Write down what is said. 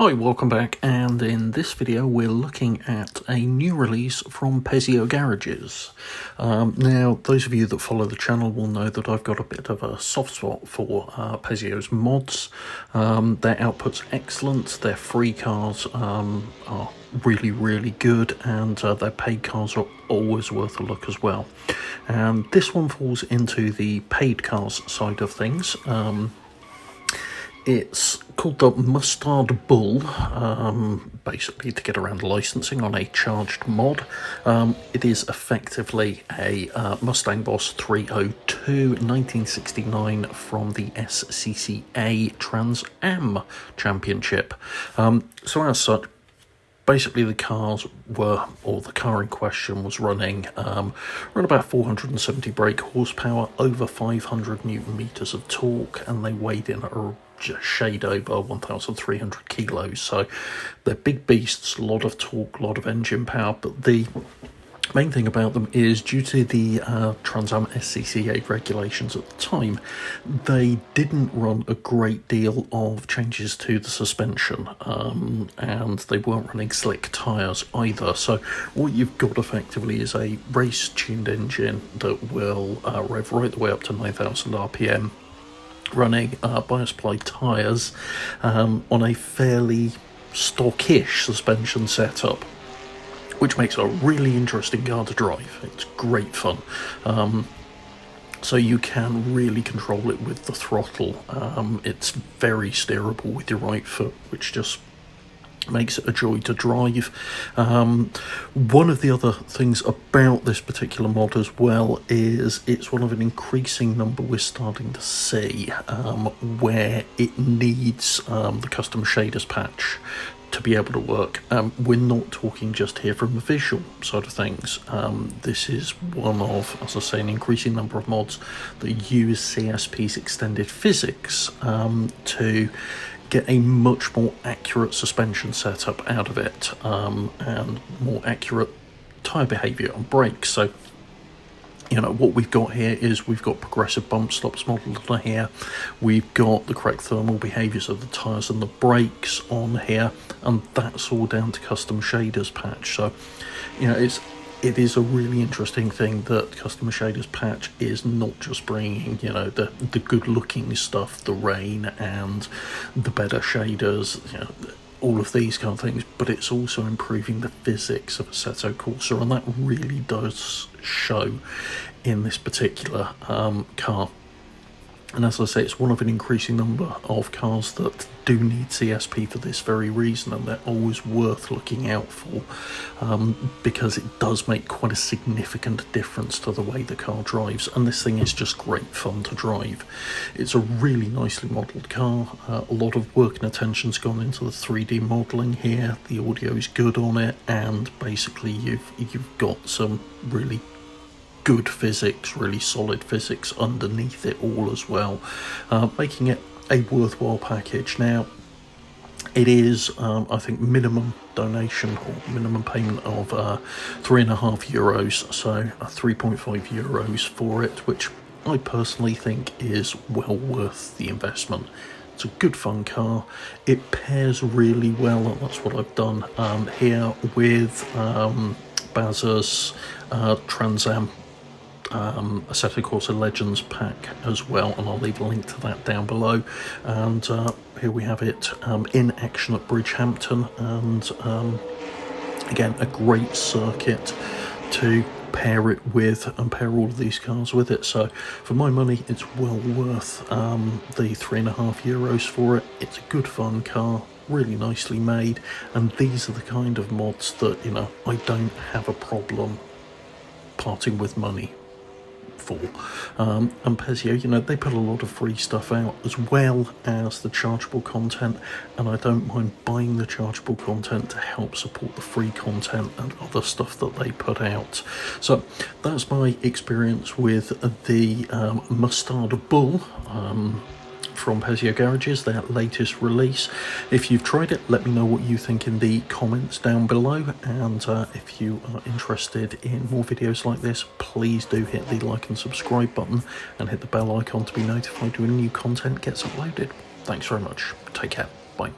Hi, welcome back, and in this video we're looking at a new release from Pessio Garages. Now, those of you that follow the channel will know that I've got a bit of a soft spot for Pessio's mods. Their output's excellent, their free cars are really good, and their paid cars are always worth a look as well. And this one falls into the paid cars side of things. It's called the Mustard Bull, basically to get around licensing on a charged mod. It is effectively a Mustang Boss 302 1969 from the SCCA Trans-Am Championship. So as such, basically the cars were, or the car in question was running around about 470 brake horsepower, over 500 newton meters of torque, and they weighed in at a just shade over 1,300 kilos. So they're big beasts, a lot of torque, a lot of engine power, but the main thing about them is, due to the Trans-Am SCCA regulations at the time, they didn't run a great deal of changes to the suspension, and they weren't running slick tyres either. So what you've got effectively is a race-tuned engine that will rev right the way up to 9,000 RPM, running bias-ply tyres on a fairly stockish suspension setup, which makes it a really interesting car to drive. It's great fun. So you can really control it with the throttle. It's very steerable with your right foot, which just makes it a joy to drive. One of the other things about this particular mod as well is it's one of an increasing number we're starting to see where it needs the custom shaders patch to be able to work. We're not talking just here from the visual side of things. This is one of, as I say, an increasing number of mods that use CSP's extended physics to get a much more accurate suspension setup out of it, and more accurate tyre behaviour and brakes. So, you know, what we've got here is we've got progressive bump stops modelled on here, we've got the correct thermal behaviours of the tyres and the brakes on here, and that's all down to custom shaders patch. So, you know, it is a really interesting thing that Custom Shaders Patch is not just bringing, you know, the good looking stuff, the rain and the better shaders, you know, all of these kind of things, but it's also improving the physics of Assetto Corsa, and that really does show in this particular car. And as I say, it's one of an increasing number of cars that do need CSP for this very reason, and they're always worth looking out for, because it does make quite a significant difference to the way the car drives, and this thing is just great fun to drive. It's a really nicely modelled car. A lot of work and attention's gone into the 3D modelling here. The audio is good on it, and basically you've got some really good physics, really solid physics underneath it all as well, making it a worthwhile package. Now, it is, I think, minimum donation or minimum payment of €3.5, so 3.5 euros for it, which I personally think is well worth the investment. It's a good fun car. It pairs really well, and that's what I've done here with Bazza's Trans-Am Assetto Corsa Legends pack as well, and I'll leave a link to that down below. And here we have it in action at Bridgehampton, and again, a great circuit to pair it with and pair all of these cars with it. So for my money, it's well worth the €3.5 for it. It's a good fun car, really nicely made, and these are the kind of mods that, you know, I don't have a problem parting with money for. And Pessio, you know, they put a lot of free stuff out as well as the chargeable content, and I don't mind buying the chargeable content to help support the free content and other stuff that they put out. So that's my experience with the Mustard Bull from Pessio Garages, their latest release. If you've tried it, let me know what you think in the comments down below, and if you are interested in more videos like this, please do hit the like and subscribe button and hit the bell icon to be notified when new content gets uploaded. Thanks very much. Take care. Bye.